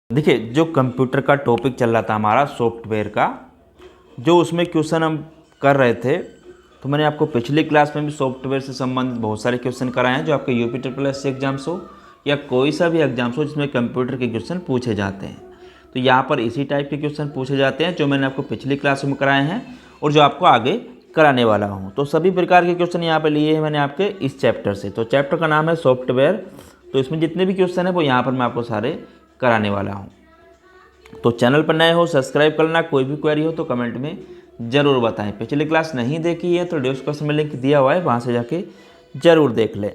देखिए, जो कंप्यूटर का टॉपिक चल रहा था हमारा सॉफ्टवेयर का, जो उसमें क्वेश्चन हम कर रहे थे, तो मैंने आपको पिछली क्लास में भी सॉफ्टवेयर से संबंधित बहुत सारे क्वेश्चन कराए हैं जो आपके यूपी ट्रिपल एस एग्जाम्स हो या कोई सा भी एग्जाम्स हो जिसमें कंप्यूटर के क्वेश्चन पूछे जाते हैं। तो यहाँ पर इसी टाइप के क्वेश्चन पूछे जाते हैं जो मैंने आपको पिछली क्लास में कराए हैं और जो आपको आगे कराने वाला हूँ। तो सभी प्रकार के क्वेश्चन यहाँ पर लिए हैं मैंने आपके इस चैप्टर से। तो चैप्टर का नाम है सॉफ्टवेयर। तो इसमें जितने भी क्वेश्चन हैं वो यहाँ पर मैं आपको सारे कराने वाला हूँ। तो चैनल पर नए हो सब्सक्राइब करना, कोई भी क्वेरी हो तो कमेंट में ज़रूर बताएं। पिछली क्लास नहीं देखी है तो डिस्क्रिप्शन में लिंक दिया हुआ है, वहाँ से जाके ज़रूर देख लें।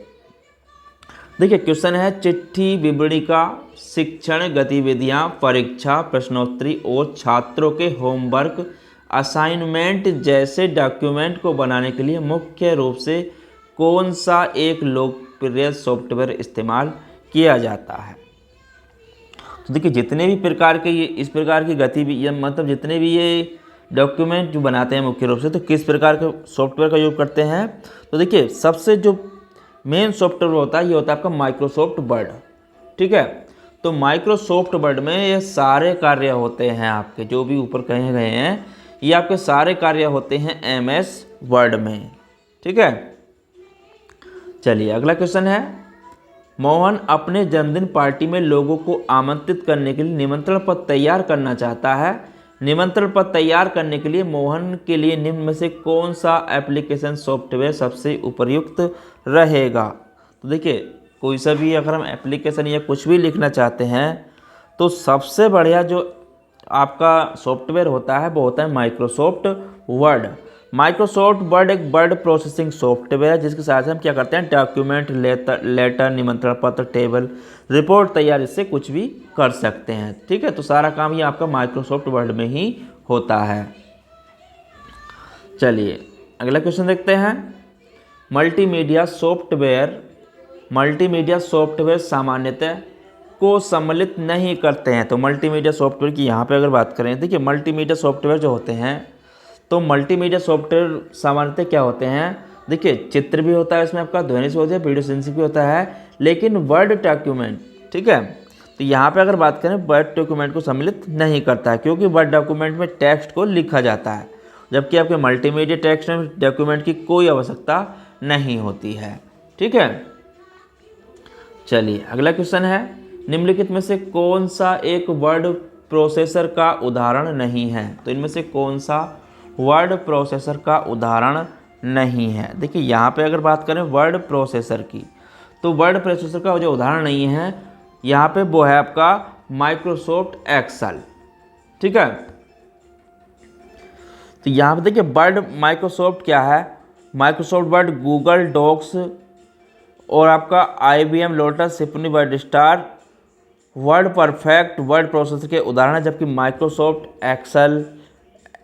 देखिए, क्वेश्चन है चिट्ठी, विवरणिका, शिक्षण गतिविधियाँ, परीक्षा, प्रश्नोत्तरी और छात्रों के होमवर्क, असाइनमेंट जैसे डॉक्यूमेंट को बनाने के लिए मुख्य रूप से कौन सा एक लोकप्रिय सॉफ्टवेयर इस्तेमाल किया जाता है। तो देखिए, जितने भी प्रकार के ये इस प्रकार की गतिविधियाँ, मतलब जितने भी ये डॉक्यूमेंट जो बनाते हैं मुख्य रूप से, तो किस प्रकार के सॉफ्टवेयर का यूज़ करते हैं। तो देखिए, सबसे जो मेन सॉफ्टवेयर होता है ये होता है आपका माइक्रोसॉफ्ट वर्ड। ठीक है, तो माइक्रोसॉफ्ट वर्ड में ये सारे कार्य होते हैं आपके, जो भी ऊपर कहे गए हैं ये आपके सारे कार्य होते हैं एमएस वर्ड में। ठीक है, चलिए अगला क्वेश्चन है, मोहन अपने जन्मदिन पार्टी में लोगों को आमंत्रित करने के लिए निमंत्रण पत्र तैयार करना चाहता है। निमंत्रण पत्र तैयार करने के लिए मोहन के लिए निम्न में से कौन सा एप्लीकेशन सॉफ्टवेयर सबसे उपयुक्त रहेगा। तो देखिए, कोई सा भी अगर हम एप्लीकेशन या कुछ भी लिखना चाहते हैं तो सबसे बढ़िया जो आपका सॉफ्टवेयर होता है वो होता है माइक्रोसॉफ्ट वर्ड। माइक्रोसॉफ्ट वर्ड एक वर्ड प्रोसेसिंग सॉफ्टवेयर है जिसके साथ हम क्या करते हैं, डॉक्यूमेंट, लेटर, निमंत्रण पत्र, टेबल, रिपोर्ट तैयार इससे कुछ भी कर सकते हैं। ठीक है, तो सारा काम ये आपका माइक्रोसॉफ्ट वर्ड में ही होता है। चलिए अगला क्वेश्चन देखते हैं, मल्टीमीडिया सॉफ्टवेयर सामान्यतः को सम्मिलित नहीं करते हैं। तो मल्टीमीडिया सॉफ्टवेयर की यहाँ पे अगर बात करें, देखिए मल्टीमीडिया सॉफ्टवेयर जो होते हैं, तो मल्टीमीडिया सॉफ्टवेयर सामान्यतः क्या होते हैं, देखिए चित्र भी होता है इसमें आपका, ध्वनि से होता है, वीडियो सेंसिंग भी होता है, लेकिन वर्ड डॉक्यूमेंट, ठीक है, तो यहाँ पे अगर बात करें वर्ड डॉक्यूमेंट को सम्मिलित नहीं करता है क्योंकि वर्ड डॉक्यूमेंट में टेक्स्ट को लिखा जाता है, जबकि आपके मल्टीमीडिया टेक्स्ट डॉक्यूमेंट की कोई आवश्यकता नहीं होती है। ठीक है, चलिए अगला क्वेश्चन है, निम्नलिखित में से कौन सा एक वर्ड प्रोसेसर का उदाहरण नहीं है। तो इनमें से कौन सा वर्ड प्रोसेसर का उदाहरण नहीं है। देखिए, यहाँ पे अगर बात करें वर्ड प्रोसेसर की, तो वर्ड प्रोसेसर का जो उदाहरण नहीं है यहाँ पे वो है आपका माइक्रोसॉफ्ट एक्सेल। ठीक है, तो यहाँ पे देखिए वर्ड माइक्रोसॉफ्ट क्या है, माइक्रोसॉफ्ट वर्ड गूगल डॉक्स और आपका IBM lotus, symphony, word star, word perfect word processor के उदाहरण है, जबकि माइक्रोसॉफ्ट एक्सेल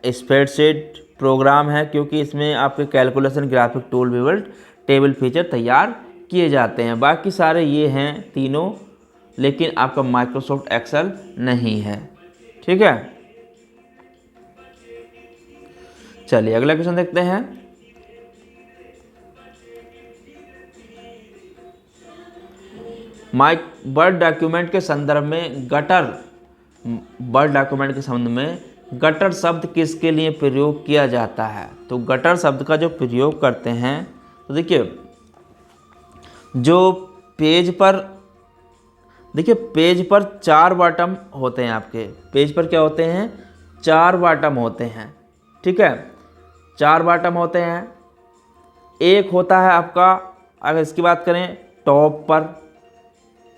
स्प्रेडशीट प्रोग्राम है क्योंकि इसमें आपके कैलकुलेशन, ग्राफिक टूल, विवल्ट, टेबल फीचर तैयार किए जाते हैं। बाकी सारे ये हैं तीनों, लेकिन आपका माइक्रोसॉफ्ट एक्सेल नहीं है। ठीक है, चलिए अगला क्वेश्चन देखते हैं, वर्ड डॉक्यूमेंट के संदर्भ में गटर शब्द किसके लिए प्रयोग किया जाता है। तो गटर शब्द का जो प्रयोग करते हैं, तो देखिए जो पेज पर 4 बॉटम होते हैं, आपके पेज पर क्या होते हैं, 4 बॉटम होते हैं। ठीक है, 4 बॉटम होते हैं। एक होता है आपका, अगर इसकी बात करें, टॉप पर,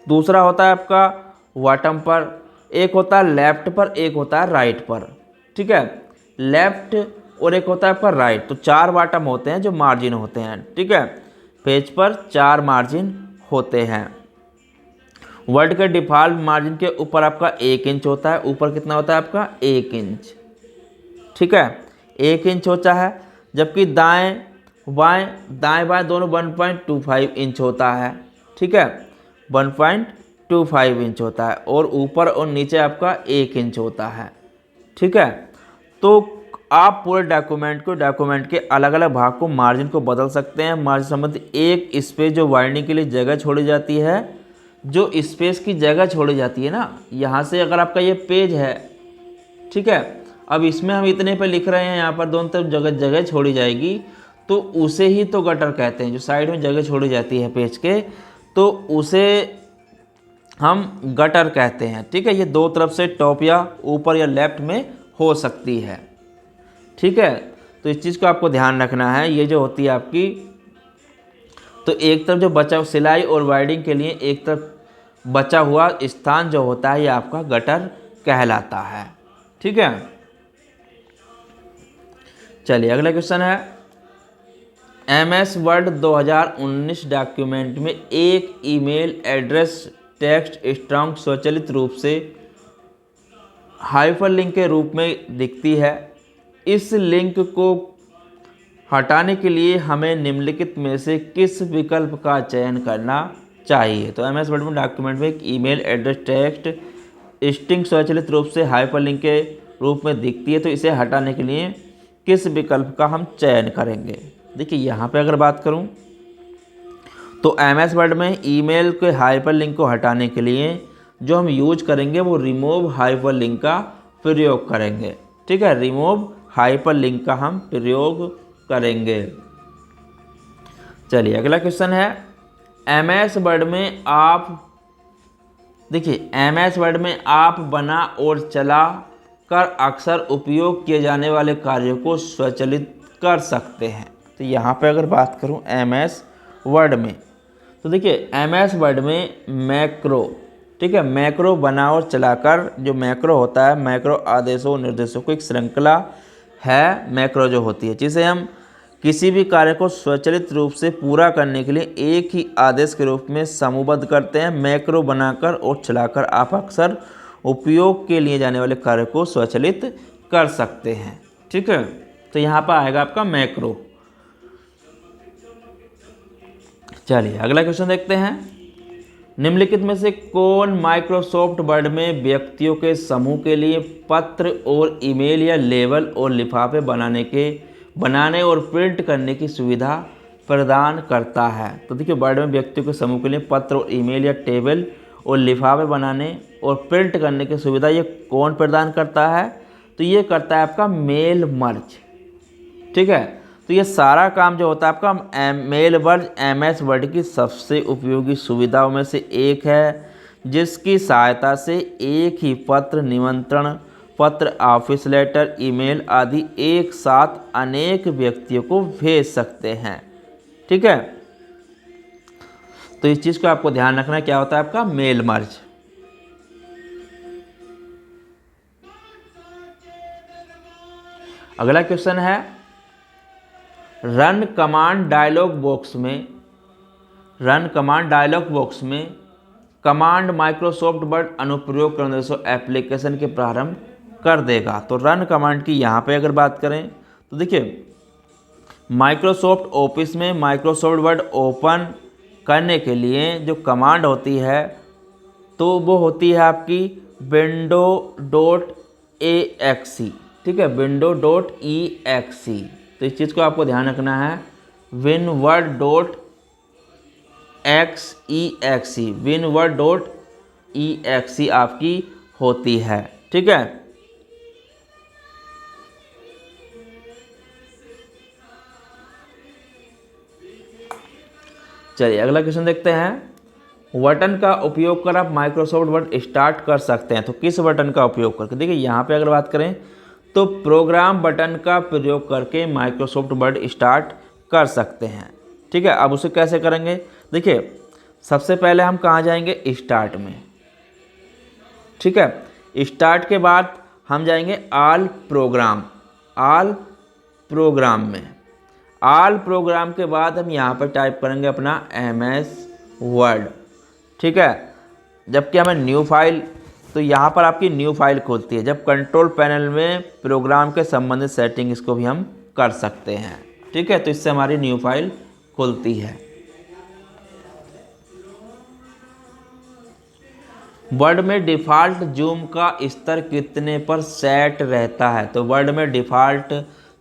दूसरा होता है आपका बॉटम पर, एक होता है लेफ्ट पर, एक होता है राइट पर। ठीक है, लेफ्ट और एक होता है आपका राइट। तो 4 बॉटम होते हैं जो मार्जिन होते हैं। ठीक है, पेज पर 4 मार्जिन होते हैं। वर्ड के डिफ़ॉल्ट मार्जिन के ऊपर आपका 1 इंच होता है, ऊपर कितना होता है आपका 1 इंच। ठीक है, 1 इंच होता है, जबकि दाएं बाएं दोनों 1.25 इंच होता है। ठीक है, 1.25 इंच होता है, और ऊपर और नीचे आपका 1 इंच होता है। ठीक है, तो आप पूरे डॉक्यूमेंट के अलग अलग भाग को, मार्जिन को बदल सकते हैं। मार्जिन संबंधी एक स्पेस जो वाइंडिंग के लिए जगह छोड़ी जाती है, जो स्पेस की जगह छोड़ी जाती है ना, यहाँ से अगर आपका ये पेज है, ठीक है, अब इसमें हम इतने पे लिख रहे हैं, यहाँ पर दोनों तरफ जगह जगह छोड़ी जाएगी, तो उसे ही तो गटर कहते हैं। जो साइड में जगह छोड़ी जाती है पेज के, तो उसे हम गटर कहते हैं। ठीक है, ये दो तरफ से टॉप या ऊपर या लेफ्ट में हो सकती है। ठीक है, तो इस चीज़ को आपको ध्यान रखना है। ये जो होती है आपकी, तो एक तरफ जो बचा सिलाई और वाइडिंग के लिए एक तरफ बचा हुआ स्थान जो होता है, ये आपका गटर कहलाता है। ठीक है, चलिए अगला क्वेश्चन है, MS वर्ड 2019 डॉक्यूमेंट में एक ईमेल एड्रेस टेक्स्ट स्ट्रंग स्वचालित रूप से हाइपरलिंक के रूप में दिखती है। इस लिंक को हटाने के लिए हमें निम्नलिखित में से किस विकल्प का चयन करना चाहिए। तो MS वर्ड में डॉक्यूमेंट में एक ईमेल एड्रेस टेक्स्ट स्ट्रिंग स्वचालित रूप से हाइपरलिंक के रूप में दिखती है, तो इसे हटाने के लिए किस विकल्प का हम चयन करेंगे। देखिए यहाँ पे अगर बात करूँ तो MS वर्ड में ईमेल के हाइपरलिंक को हटाने के लिए जो हम यूज करेंगे वो रिमूव हाइपरलिंक का प्रयोग करेंगे। ठीक है, रिमूव हाइपरलिंक का हम प्रयोग करेंगे। चलिए अगला क्वेश्चन है, MS वर्ड में आप, देखिए MS वर्ड में आप बना और चला कर अक्सर उपयोग किए जाने वाले कार्यों को स्वचालित कर सकते हैं। तो यहाँ पे अगर बात करूँ MS वर्ड में, तो देखिए MS वर्ड में मैक्रो, ठीक है, मैक्रो बना और चलाकर, जो मैक्रो होता है, मैक्रो आदेशों और निर्देशों को एक श्रृंखला है मैक्रो जो होती है, जिसे हम किसी भी कार्य को स्वचालित रूप से पूरा करने के लिए एक ही आदेश के रूप में समूहबद्ध करते हैं। मैक्रो बनाकर और चलाकर आप अक्सर उपयोग के लिए जाने वाले कार्य को स्वचालित कर सकते हैं। ठीक है, तो यहाँ पर आएगा आपका मैक्रो। चलिए अगला क्वेश्चन देखते हैं, निम्नलिखित में से कौन माइक्रोसॉफ्ट वर्ड में व्यक्तियों के समूह के लिए पत्र और ईमेल या लेबल और लिफाफे बनाने और प्रिंट करने की सुविधा प्रदान करता है। तो देखिए वर्ड में व्यक्तियों के समूह के लिए पत्र और ईमेल या टेबल और लिफाफे बनाने और प्रिंट करने की सुविधा ये कौन प्रदान करता है। तो ये करता है आपका मेल मर्ज। ठीक है, तो ये सारा काम जो होता है आपका मेल मर्ज MS वर्ड की सबसे उपयोगी सुविधाओं में से एक है, जिसकी सहायता से एक ही पत्र, निमंत्रण पत्र, ऑफिस लेटर, ईमेल आदि एक साथ अनेक व्यक्तियों को भेज सकते हैं। ठीक है, तो इस चीज़ को आपको ध्यान रखना है, क्या होता है आपका मेल मर्ज। अगला क्वेश्चन है, रन कमांड डायलॉग बॉक्स में कमांड माइक्रोसॉफ्ट वर्ड अनुप्रयोग निर्देशों एप्लीकेशन के प्रारंभ कर देगा। तो रन कमांड की यहाँ पे अगर बात करें तो देखिए माइक्रोसॉफ्ट ऑफिस में माइक्रोसॉफ्ट वर्ड ओपन करने के लिए जो कमांड होती है तो वो होती है आपकी window.exe। ठीक है, window.exe। तो इस चीज़ को आपको ध्यान रखना है, winword.exe आपकी होती है। ठीक है, चलिए अगला क्वेश्चन देखते हैं, बटन का उपयोग कर आप माइक्रोसॉफ्ट वर्ड स्टार्ट कर सकते हैं। तो किस बटन का उपयोग करके, देखिए यहाँ पे अगर बात करें तो प्रोग्राम बटन का प्रयोग करके माइक्रोसॉफ्ट वर्ड स्टार्ट कर सकते हैं। ठीक है, अब उसे कैसे करेंगे, देखिए सबसे पहले हम कहाँ जाएंगे, स्टार्ट में। ठीक है, स्टार्ट के बाद हम जाएंगे ऑल प्रोग्राम में। ऑल प्रोग्राम के बाद हम यहाँ पर टाइप करेंगे अपना MS वर्ड। ठीक है, जबकि हमें न्यू फाइल, तो यहाँ पर आपकी न्यू फाइल खुलती है। जब कंट्रोल पैनल में प्रोग्राम के संबंधित सेटिंग इसको भी हम कर सकते हैं। ठीक है, तो इससे हमारी न्यू फाइल खुलती है। वर्ड में डिफ़ॉल्ट जूम का स्तर कितने पर सेट रहता है। तो वर्ड में डिफ़ॉल्ट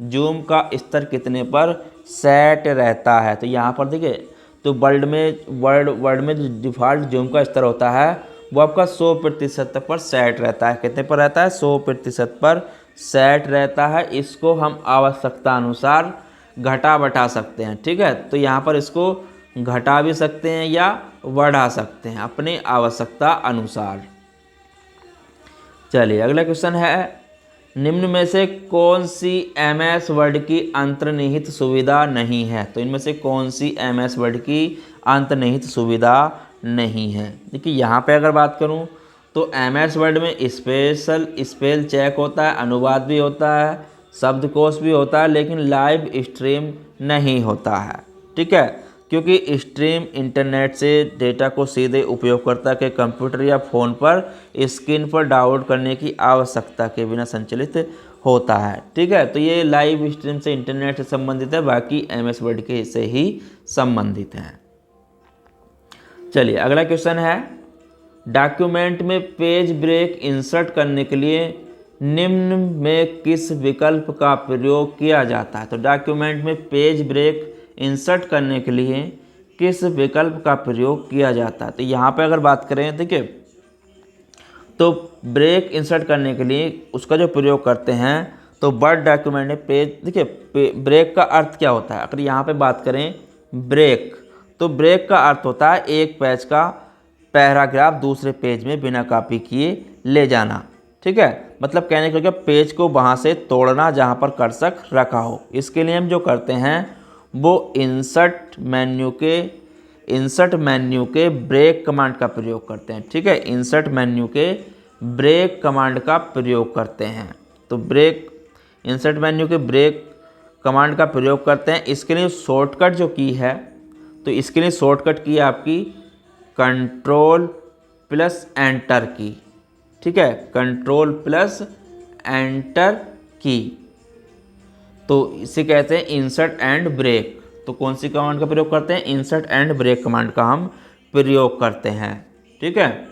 जूम का स्तर कितने पर सेट रहता है। तो यहाँ पर देखिए तो वर्ड में जो डिफ़ॉल्ट जूम का स्तर होता है वो आपका 100% पर सेट रहता है। कितने पर रहता है? 100% पर सेट रहता है। इसको हम आवश्यकता अनुसार घटा बढ़ा सकते हैं। ठीक है, तो यहाँ पर इसको घटा भी सकते हैं या बढ़ा सकते हैं अपनी आवश्यकता अनुसार। चलिए अगला क्वेश्चन है, निम्न में से कौन सी MS वर्ड की अंतर्निहित सुविधा नहीं है? तो इनमें से कौन सी MS वर्ड की अंतर्निहित सुविधा नहीं है? देखिए यहाँ पे अगर बात करूँ तो MS वर्ड में स्पेल चेक होता है, अनुवाद भी होता है, शब्दकोश भी होता है, लेकिन लाइव स्ट्रीम नहीं होता है। ठीक है, क्योंकि स्ट्रीम इंटरनेट से डेटा को सीधे उपयोगकर्ता के कंप्यूटर या फ़ोन पर स्क्रीन पर डाउनलोड करने की आवश्यकता के बिना संचालित होता है। ठीक है, तो ये लाइव स्ट्रीम से इंटरनेट से संबंधित है, बाकी MS वर्ड के से ही संबंधित हैं। चलिए अगला क्वेश्चन है, डॉक्यूमेंट में पेज ब्रेक इंसर्ट करने के लिए निम्न में किस विकल्प का प्रयोग किया जाता है? तो डॉक्यूमेंट में पेज ब्रेक इंसर्ट करने के लिए किस विकल्प का प्रयोग किया जाता है? तो यहाँ पे अगर बात करें, देखिए, तो ब्रेक इंसर्ट करने के लिए उसका जो प्रयोग करते हैं तो वर्ड डॉक्यूमेंट में पेज, देखिए ब्रेक का अर्थ क्या होता है? अगर यहाँ पे बात करें ब्रेक, तो ब्रेक का अर्थ होता है एक पेज का पैराग्राफ दूसरे पेज में बिना कॉपी किए ले जाना। ठीक है, मतलब कहने का मतलब पेज को वहाँ से तोड़ना जहाँ पर कर्सर रखा हो। इसके लिए हम जो करते हैं वो इंसर्ट मेन्यू के ब्रेक कमांड का प्रयोग करते हैं। ठीक है, इंसर्ट मेन्यू के ब्रेक कमांड का प्रयोग करते हैं। तो इंसर्ट मेन्यू के ब्रेक कमांड का प्रयोग करते हैं। इसके लिए शॉर्टकट जो की है, तो इसके लिए शॉर्टकट की है आपकी Ctrl+Enter की। ठीक है, Ctrl+Enter की, तो इसे कहते हैं इंसर्ट एंड ब्रेक। तो कौन सी कमांड का प्रयोग करते हैं? इंसर्ट एंड ब्रेक कमांड का हम प्रयोग करते हैं। ठीक है,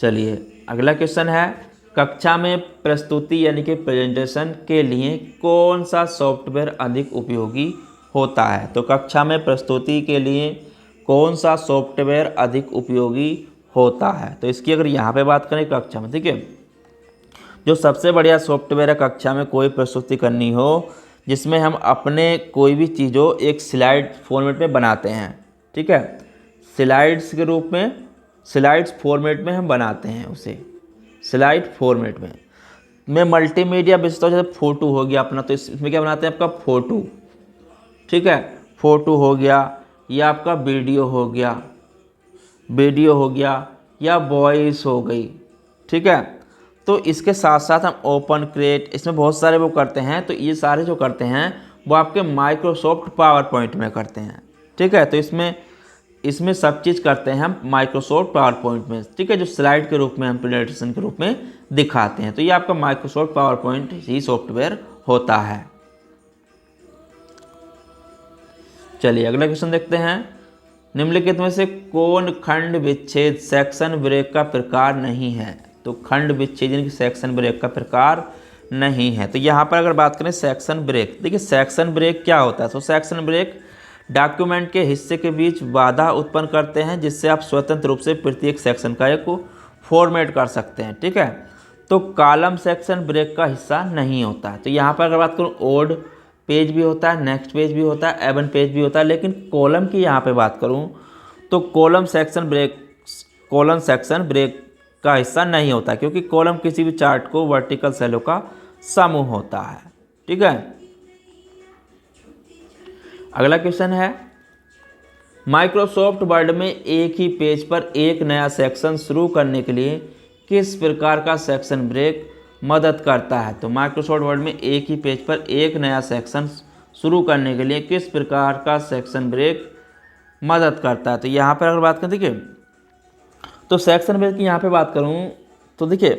चलिए अगला क्वेश्चन है, कक्षा में प्रस्तुति यानी कि प्रेजेंटेशन के लिए कौन सा सॉफ्टवेयर अधिक उपयोगी होता है? तो कक्षा में प्रस्तुति के लिए कौन सा सॉफ्टवेयर अधिक उपयोगी होता है? तो इसकी अगर यहाँ पे बात करें कक्षा में, ठीक है, जो सबसे बढ़िया सॉफ्टवेयर है कक्षा में कोई प्रस्तुति करनी हो, जिसमें हम अपने कोई भी चीज़ों एक स्लाइड फॉर्मेट में बनाते हैं। ठीक है, स्लाइड्स फॉर्मेट में हम बनाते हैं उसे, स्लाइड फॉर्मेट में मल्टीमीडिया बेस्ड हो, जैसे फ़ोटो हो गया अपना, तो इसमें क्या बनाते हैं? आपका फ़ोटो। ठीक है, फ़ोटो हो गया या आपका वीडियो हो गया या वॉइस हो गई। ठीक है, तो इसके साथ साथ हम ओपन क्रिएट, इसमें बहुत सारे वो करते हैं। तो ये सारे जो करते हैं वो आपके माइक्रोसॉफ्ट पावर पॉइंट में करते हैं। ठीक है, तो इसमें सब चीज़ करते हैं हम माइक्रोसॉफ्ट पावर पॉइंट में। ठीक है, जो स्लाइड के रूप में हम प्रेजेंटेशन के रूप में दिखाते हैं, तो ये आपका माइक्रोसॉफ्ट पावर पॉइंट ही सॉफ्टवेयर होता है। चलिए अगला क्वेश्चन देखते हैं, निम्नलिखित में से कौन खंड विच्छेद सेक्शन ब्रेक का प्रकार नहीं है? तो खंड विच्छेद यानी कि सेक्शन ब्रेक का प्रकार नहीं है। तो यहाँ पर अगर बात करें सेक्शन ब्रेक, देखिए सेक्शन ब्रेक क्या होता है? तो सेक्शन ब्रेक डॉक्यूमेंट के हिस्से के बीच बाधा उत्पन्न करते हैं, जिससे आप स्वतंत्र रूप से प्रत्येक सेक्शन का एक फॉर्मेट कर सकते हैं। ठीक है, तो कॉलम सेक्शन ब्रेक का हिस्सा नहीं होता है। तो यहाँ पर अगर बात करूँ, ओड पेज भी होता है, नेक्स्ट पेज भी होता है, एवन पेज भी होता है, लेकिन कॉलम की यहाँ पे बात करूँ तो कॉलम सेक्शन ब्रेक का हिस्सा नहीं होता, क्योंकि कॉलम किसी भी चार्ट को वर्टिकल सेलों का समूह होता है। ठीक है, अगला क्वेश्चन है, माइक्रोसॉफ्ट वर्ड में एक ही पेज पर एक नया सेक्शन शुरू करने के लिए किस प्रकार का सेक्शन ब्रेक मदद करता है? तो माइक्रोसॉफ्ट वर्ड में एक ही पेज पर एक नया सेक्शन शुरू करने के लिए किस प्रकार का सेक्शन ब्रेक मदद करता है? तो यहाँ पर अगर बात करें, देखिए, तो सेक्शन ब्रेक की यहाँ पे बात करूँ तो देखिए,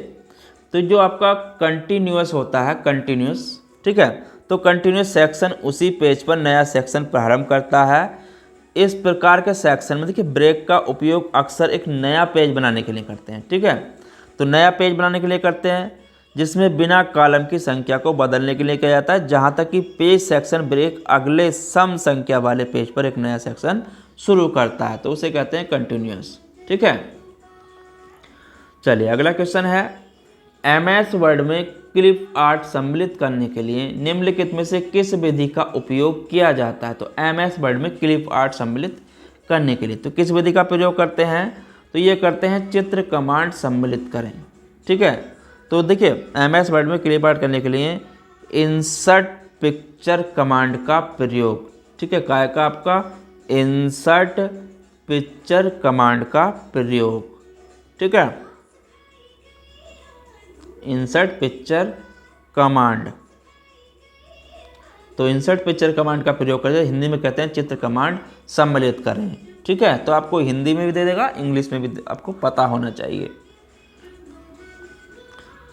तो जो आपका कंटिन्यूअस होता है, ठीक है, तो कंटिन्यूअस सेक्शन उसी पेज पर नया सेक्शन प्रारंभ करता है। इस प्रकार के सेक्शन में देखिए ब्रेक का उपयोग अक्सर एक नया पेज बनाने के लिए करते हैं। ठीक है, तो नया पेज बनाने के लिए करते हैं, जिसमें बिना कॉलम की संख्या को बदलने के लिए किया जाता है, जहां तक कि पेज सेक्शन ब्रेक अगले सम संख्या वाले पेज पर एक नया सेक्शन शुरू करता है, तो उसे कहते हैं कंटिन्यूअस। ठीक है, चलिए अगला क्वेश्चन है, MS वर्ड में क्लिप आर्ट सम्मिलित करने के लिए निम्नलिखित में से किस विधि का उपयोग किया जाता है। तो MS वर्ड में क्लिप आर्ट सम्मिलित करने के लिए तो किस विधि का प्रयोग करते हैं, तो ये करते हैं चित्र कमांड सम्मिलित करें। ठीक है, तो देखिए MS वर्ड में क्लिप आर्ट करने के लिए इंसर्ट पिक्चर कमांड का प्रयोग, ठीक है, काय का आपका इंसर्ट पिक्चर कमांड का प्रयोग। ठीक है, इंसर्ट पिक्चर कमांड, तो इंसर्ट पिक्चर कमांड का प्रयोग करते हैं, हिंदी में कहते हैं चित्र कमांड सम्मिलित करें। ठीक है, तो आपको हिंदी में भी दे देगा, इंग्लिश में भी आपको पता होना चाहिए।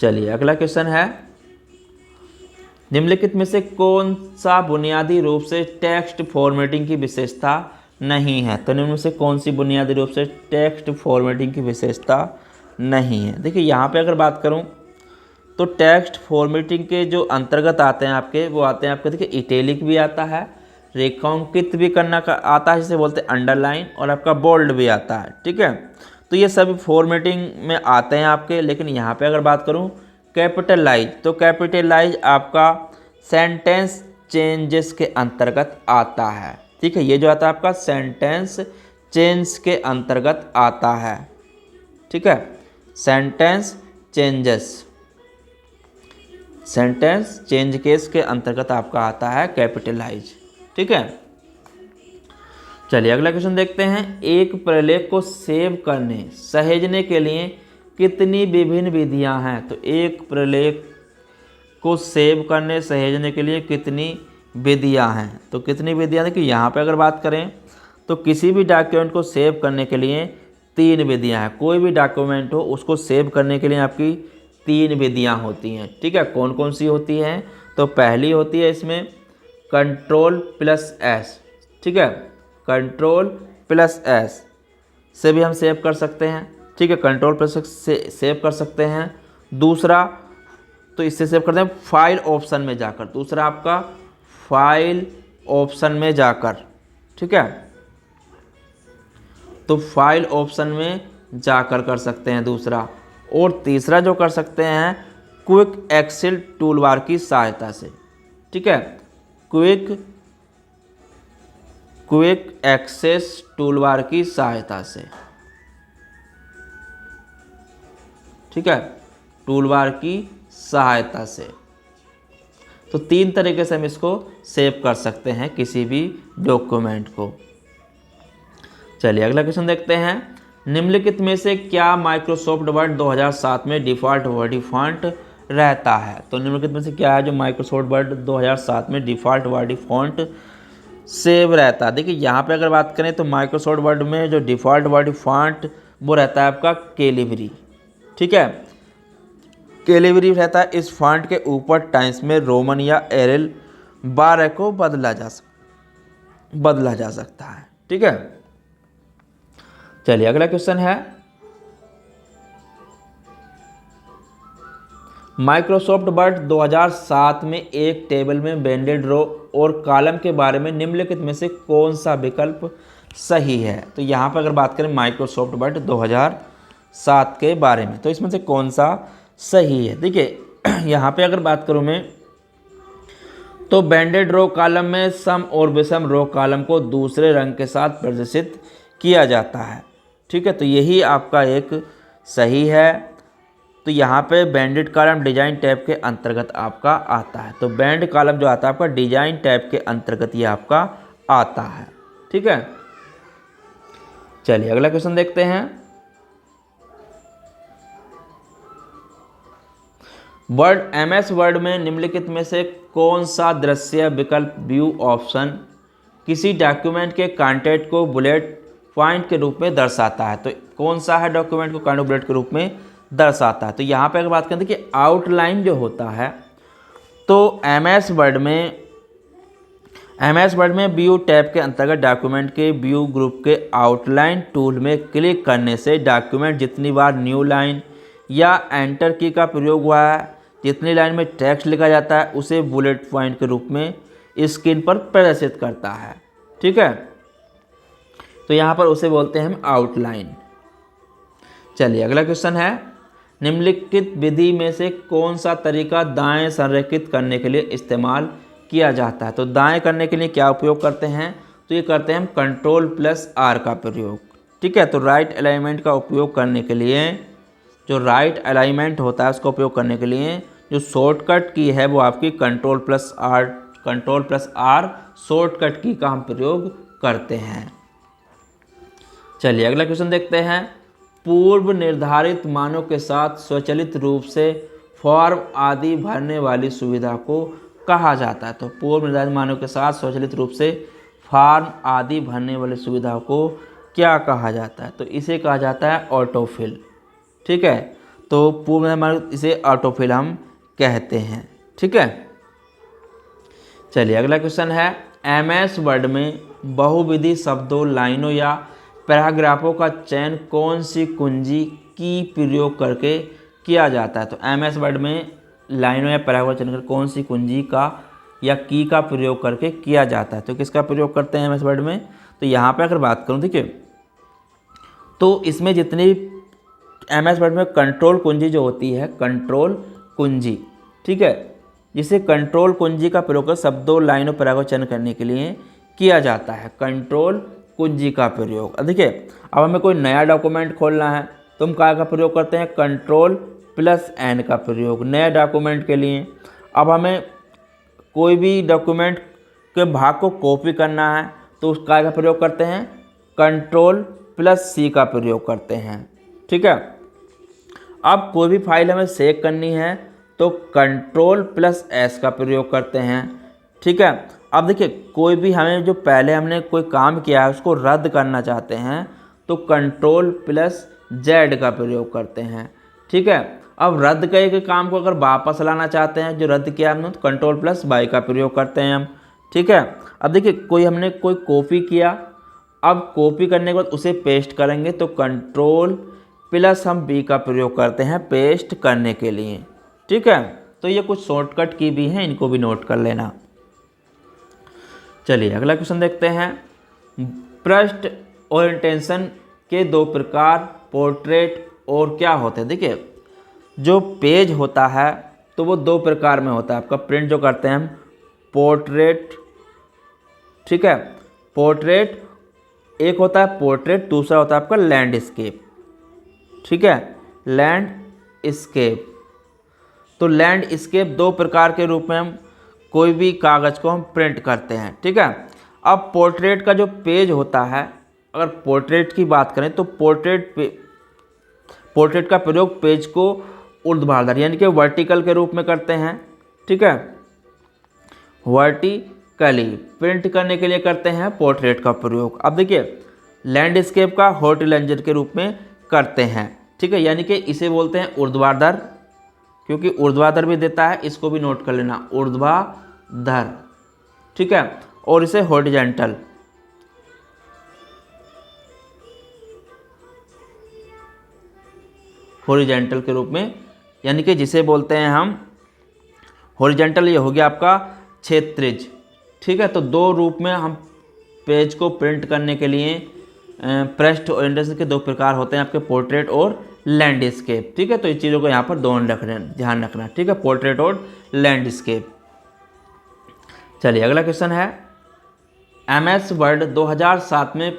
चलिए अगला क्वेश्चन है, निम्नलिखित में से कौन सा बुनियादी रूप से टेक्स्ट फॉर्मेटिंग की विशेषता नहीं है। तो निम्न में से कौन सी बुनियादी रूप से टेक्स्ट फॉर्मेटिंग की विशेषता नहीं है। देखिए यहाँ पे अगर बात करूँ तो टेक्स्ट फॉर्मेटिंग के जो अंतर्गत आते हैं आपके, वो आते हैं आपके, देखिए इटैलिक भी आता है, रेखांकित भी करना का आता है जिसे बोलते हैं अंडरलाइन, और आपका बोल्ड भी आता है। ठीक है, तो ये सभी फॉर्मेटिंग में आते हैं आपके, लेकिन यहाँ पे अगर बात करूँ कैपिटलाइज, तो कैपिटलाइज आपका सेंटेंस चेंजेस के अंतर्गत आता है। ठीक है, ये जो आता है आपका सेंटेंस चेंज के अंतर्गत आता है। ठीक है, sentence changes, sentence change case के अंतर्गत आपका आता है कैपिटलाइज। ठीक है, चलिए अगला क्वेश्चन देखते हैं, एक प्रलेख को सेव करने सहेजने के लिए कितनी विभिन्न विधियां हैं। तो एक प्रलेख को सेव करने सहेजने के लिए कितनी विधियां हैं, तो कितनी विधियां, देखिए यहाँ पे अगर बात करें तो किसी भी डॉक्यूमेंट को सेव करने के लिए 3 विधियां हैं। कोई भी डॉक्यूमेंट हो उसको सेव करने के लिए आपकी 3 विधियां होती हैं। ठीक है, कौन कौन सी होती हैं, तो पहली होती है इसमें Ctrl+S। ठीक है, Ctrl+S से भी हम सेव कर सकते हैं। ठीक है, Ctrl+S से सेव कर सकते हैं। दूसरा तो इससे सेव करते हैं फाइल ऑप्शन में जाकर, दूसरा आपका फाइल ऑप्शन में जाकर। ठीक है, तो फाइल ऑप्शन में जाकर कर सकते हैं दूसरा। और तीसरा जो कर सकते हैं क्विक एक्सेल टूलबार की सहायता से। ठीक है, क्विक एक्सेस टूलबार की सहायता से। ठीक है, टूलबार की सहायता से। तो 3 तरीके से हम इसको सेव कर सकते हैं किसी भी डॉक्यूमेंट को। चलिए अगला क्वेश्चन देखते हैं, निम्नलिखित में से क्या माइक्रोसॉफ्ट वर्ड 2007 में डिफ़ॉल्ट वर्ड फॉन्ट रहता है। तो निम्नलिखित में से क्या है जो माइक्रोसॉफ्ट वर्ड 2007 में डिफ़ॉल्ट वर्ड फॉन्ट सेव रहता है। देखिए यहाँ पे अगर बात करें तो माइक्रोसॉफ्ट वर्ड में जो डिफ़ॉल्ट वर्ड फॉन्ट वो रहता है आपका कैलिबरी। ठीक है, कैलिबरी रहता है। इस फॉन्ट के ऊपर टाइम्स में रोमन या एरियल 12 को बदला जा सकता है। ठीक है, चलिए अगला क्वेश्चन है, माइक्रोसॉफ्ट वर्ड 2007 में एक टेबल में बैंडेड रो और कॉलम के बारे में निम्नलिखित में से कौन सा विकल्प सही है। तो यहाँ पर अगर बात करें माइक्रोसॉफ्ट वर्ड 2007 के बारे में, तो इसमें से कौन सा सही है। देखिए यहाँ पे अगर बात करूँ मैं तो बैंडेड रो कॉलम में सम और विषम रो कॉलम को दूसरे रंग के साथ प्रदर्शित किया जाता है। ठीक है, तो यही आपका एक सही है। तो यहाँ पे बैंडेड कॉलम डिजाइन टैब के अंतर्गत आपका आता है। तो बैंड कॉलम जो आता है आपका डिजाइन टैब के अंतर्गत ये आपका आता है। ठीक है, चलिए अगला क्वेश्चन देखते हैं, वर्ड MS वर्ड में निम्नलिखित में से कौन सा दृश्य विकल्प व्यू ऑप्शन किसी डॉक्यूमेंट के कंटेंट को बुलेट पॉइंट के रूप में दर्शाता है। तो कौन सा है डॉक्यूमेंट को कंटेंट बुलेट के रूप में दर्शाता है। तो यहाँ पे अगर बात करें कि आउटलाइन जो होता है तो MS वर्ड में व्यू टैब के अंतर्गत डॉक्यूमेंट के व्यू ग्रुप के आउटलाइन टूल में क्लिक करने से डॉक्यूमेंट जितनी बार न्यू लाइन या एंटर की का प्रयोग हुआ है जितनी लाइन में टेक्स्ट लिखा जाता है उसे बुलेट पॉइंट के रूप में स्क्रीन पर प्रदर्शित करता है। ठीक है, तो यहाँ पर उसे बोलते हैं हम आउटलाइन। चलिए अगला क्वेश्चन है, निम्नलिखित विधि में से कौन सा तरीका दाएं संरेखित करने के लिए इस्तेमाल किया जाता है। तो दाएं करने के लिए क्या उपयोग करते हैं, तो ये करते हैं हम Ctrl+R का प्रयोग। ठीक है, तो राइट अलाइनमेंट का उपयोग करने के लिए, जो राइट अलाइनमेंट होता है उसका उपयोग करने के लिए जो शॉर्टकट की है वो आपकी Ctrl+R शॉर्टकट की का हम प्रयोग करते हैं। चलिए अगला क्वेश्चन देखते हैं, पूर्व निर्धारित मानों के साथ स्वचालित रूप से फॉर्म आदि भरने वाली सुविधा को कहा जाता है। तो पूर्व निर्धारित मानों के साथ स्वचालित रूप से फॉर्म आदि भरने वाली सुविधा को क्या कहा जाता है, तो इसे कहा जाता है ऑटोफिल। ठीक है, तो पूर्व निर्धारित इसे ऑटोफिल हम कहते हैं। ठीक है, चलिए अगला क्वेश्चन है, MS वर्ड में बहुविधि शब्दों, लाइनों या पैराग्राफों का चयन कौन सी कुंजी की प्रयोग करके किया जाता है। तो MS वर्ड में लाइनों या पैराग्राफ का चयन कर कौन सी कुंजी का या की का प्रयोग करके किया जाता है। तो किसका प्रयोग करते हैं MS वर्ड में, तो यहाँ पे अगर बात करूँ, ठीक है, तो इसमें जितनी MS वर्ड में कंट्रोल कुंजी जो होती है, कंट्रोल कुंजी, ठीक है, जिसे कंट्रोल कुंजी का प्रयोग कर शब्दों, लाइनों, पैराग्राफ का चयन करने के लिए किया जाता है, कंट्रोल कुंजी का प्रयोग। अब देखिए, अब हमें कोई नया डॉक्यूमेंट खोलना है तो हम क्या का प्रयोग करते हैं, Ctrl+N का प्रयोग नए डॉक्यूमेंट के लिए। अब हमें कोई भी डॉक्यूमेंट के भाग को कॉपी करना है तो उस का प्रयोग करते हैं, Ctrl+C का प्रयोग करते हैं। ठीक है, अब कोई भी फाइल हमें सेव करनी है तो Ctrl+S का प्रयोग करते हैं। ठीक है, अब देखिए, कोई भी हमें जो पहले हमने कोई काम किया है उसको रद्द करना चाहते हैं तो Ctrl+Z का प्रयोग करते हैं। ठीक है, अब रद्द किए गए काम को अगर वापस लाना चाहते हैं जो रद्द किया हमने तो Ctrl+Y का प्रयोग करते हैं हम। ठीक है, अब देखिए, हमने कोई कॉपी किया, अब कॉपी करने के बाद उसे पेस्ट करेंगे तो Ctrl+B का प्रयोग करते हैं पेस्ट करने के लिए। ठीक है, तो ये कुछ शॉर्टकट की भी हैं, इनको भी नोट कर लेना। चलिए अगला क्वेश्चन देखते हैं, पृष्ठ ओरिएंटेशन के दो प्रकार पोर्ट्रेट और क्या होते हैं। देखिए, जो पेज होता है तो वो दो प्रकार में होता है, आपका प्रिंट जो करते हैं हम पोर्ट्रेट। ठीक है, पोर्ट्रेट एक होता है पोर्ट्रेट, दूसरा होता है आपका लैंडस्केप। ठीक है, लैंडस्केप, तो लैंडस्केप दो प्रकार के रूप में हम कोई भी कागज़ को हम प्रिंट करते हैं। ठीक है, अब पोर्ट्रेट का जो पेज होता है, अगर पोर्ट्रेट की बात करें तो पोर्ट्रेट का प्रयोग पेज को ऊर्ध्वाधर यानी कि वर्टिकल के रूप में करते हैं। ठीक है, वर्टिकली प्रिंट करने के लिए करते हैं पोर्ट्रेट का प्रयोग। अब देखिए, लैंडस्केप का हॉर्टिकल्चर के रूप में करते हैं। ठीक है, यानी कि इसे बोलते हैं ऊर्ध्वाधर, क्योंकि ऊर्ध्वाधर भी देता है, इसको भी नोट कर लेना, ऊर्ध्वाधर। ठीक है, और इसे हॉरिजॉन्टल, हॉरिजॉन्टल के रूप में, यानी कि जिसे बोलते हैं हम हॉरिजॉन्टल, ये हो गया आपका क्षैतिज। ठीक है, तो दो रूप में हम पेज को प्रिंट करने के लिए पृष्ठ ओरिएंटेशन के दो प्रकार होते हैं आपके, पोर्ट्रेट और लैंडस्केप। ठीक है, तो इस चीज़ों को यहाँ पर दोनों ध्यान रखना। ठीक है, पोर्ट्रेट और लैंडस्केप। चलिए अगला क्वेश्चन है, MS वर्ड 2007 में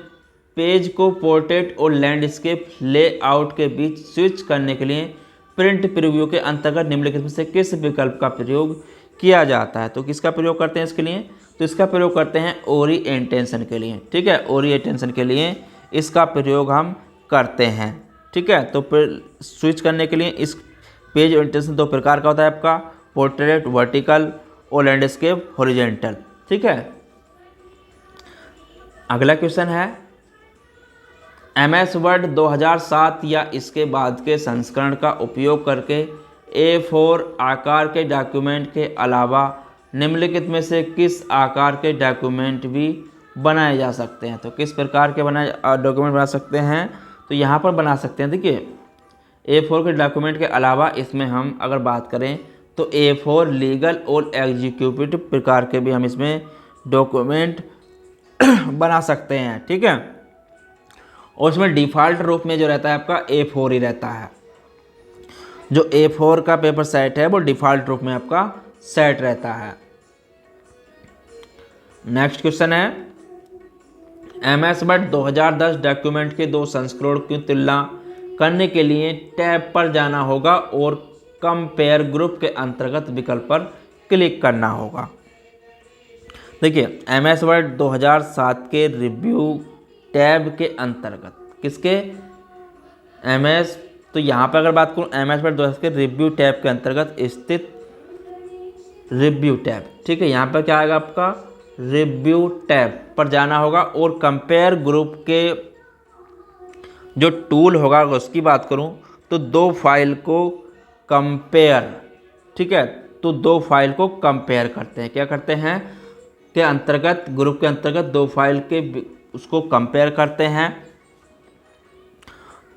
पेज को पोर्ट्रेट और लैंडस्केप लेआउट के बीच स्विच करने के लिए प्रिंट प्रीव्यू के अंतर्गत निम्नलिखित में से किस विकल्प का प्रयोग किया जाता है। तो किसका प्रयोग करते हैं इसके लिए, तो इसका प्रयोग करते हैं ओरिएंटेशन के लिए। ठीक है, ओरिएंटेशन के लिए इसका प्रयोग हम करते हैं। ठीक है, तो स्विच करने के लिए इस पेज ओरिएंटेशन दो प्रकार का होता है आपका, पोर्ट्रेट वर्टिकल और लैंडस्केप हॉरिजॉन्टल। ठीक है, अगला क्वेश्चन है, MS वर्ड 2007 या इसके बाद के संस्करण का उपयोग करके A4 आकार के डॉक्यूमेंट के अलावा निम्नलिखित में से किस आकार के डॉक्यूमेंट भी बनाए जा सकते हैं। तो किस प्रकार के डॉक्यूमेंट बना सकते हैं, तो यहाँ पर बना सकते हैं। देखिए, A4 के डॉक्यूमेंट के अलावा इसमें हम अगर बात करें तो A4 लीगल और एग्जीक्यूटिव प्रकार के भी हम इसमें डॉक्यूमेंट बना सकते हैं, ठीक है। और इसमें डिफ़ॉल्ट रूप में जो रहता है आपका A4 ही रहता है। जो A4 का पेपर सेट है वो डिफ़ॉल्ट रूप में आपका सेट रहता है। नेक्स्ट क्वेश्चन है MS वर्ड 2010 डॉक्यूमेंट के 2 संस्करणों की तुलना करने के लिए टैब पर जाना होगा और कंपेयर ग्रुप के अंतर्गत विकल्प पर क्लिक करना होगा। देखिए MS वर्ड 2007 के रिव्यू टैब के अंतर्गत किसके MS, तो यहाँ पर अगर बात करूँ MS वर्ड 2007 के रिव्यू टैब के अंतर्गत स्थित रिव्यू टैब, ठीक है। यहाँ पर क्या आएगा आपका रिव्यू टैब पर जाना होगा और कंपेयर ग्रुप के जो टूल होगा उसकी बात करूं तो 2 फाइल को कंपेयर, ठीक है, तो 2 फाइल को कंपेयर करते हैं, क्या करते हैं के अंतर्गत ग्रुप के अंतर्गत 2 फाइल के उसको कंपेयर करते हैं।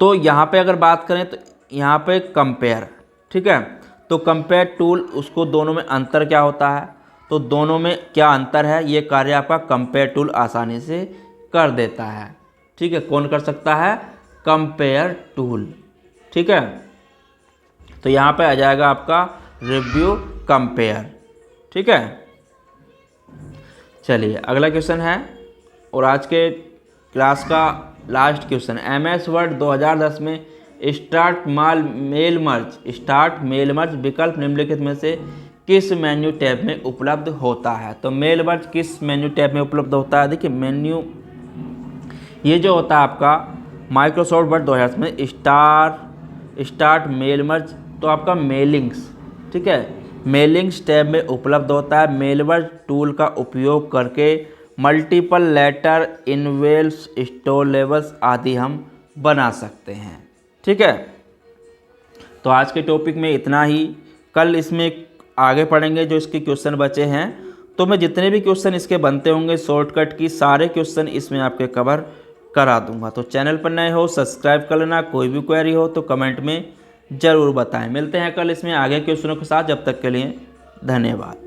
तो यहाँ पे अगर बात करें तो यहाँ पे कंपेयर, ठीक है, तो कंपेयर टूल उसको दोनों में अंतर क्या होता है, तो दोनों में क्या अंतर है ये कार्य आपका कंपेयर टूल आसानी से कर देता है, ठीक है। कौन कर सकता है, कंपेयर टूल, ठीक है। तो यहाँ पे आ जाएगा आपका रिव्यू कंपेयर, ठीक है। चलिए अगला क्वेश्चन है और आज के क्लास का लास्ट क्वेश्चन, MS वर्ड 2010 में स्टार्ट मेल मर्ज विकल्प निम्नलिखित में से किस मेन्यू टैब में उपलब्ध होता है। तो मेल मर्ज किस मेन्यू टैब में उपलब्ध होता है, देखिए मेन्यू ये जो होता है आपका माइक्रोसॉफ्ट वर्ड 2010 में स्टार्ट मेल मर्ज, तो आपका मेलिंग्स, ठीक है, मेलिंग्स टैब में उपलब्ध होता है। मेल मर्ज टूल का उपयोग करके मल्टीपल लेटर, इनवेल्स, स्टोर लेवल्स आदि हम बना सकते हैं, ठीक है। तो आज के टॉपिक में इतना ही, कल इसमें आगे पढ़ेंगे जो इसके क्वेश्चन बचे हैं। तो मैं जितने भी क्वेश्चन इसके बनते होंगे शॉर्टकट की सारे क्वेश्चन इसमें आपके कवर करा दूंगा। तो चैनल पर नए हो सब्सक्राइब कर लेना, कोई भी क्वेरी हो तो कमेंट में ज़रूर बताएं। मिलते हैं कल इसमें आगे क्वेश्चनों के साथ, जब तक के लिए धन्यवाद।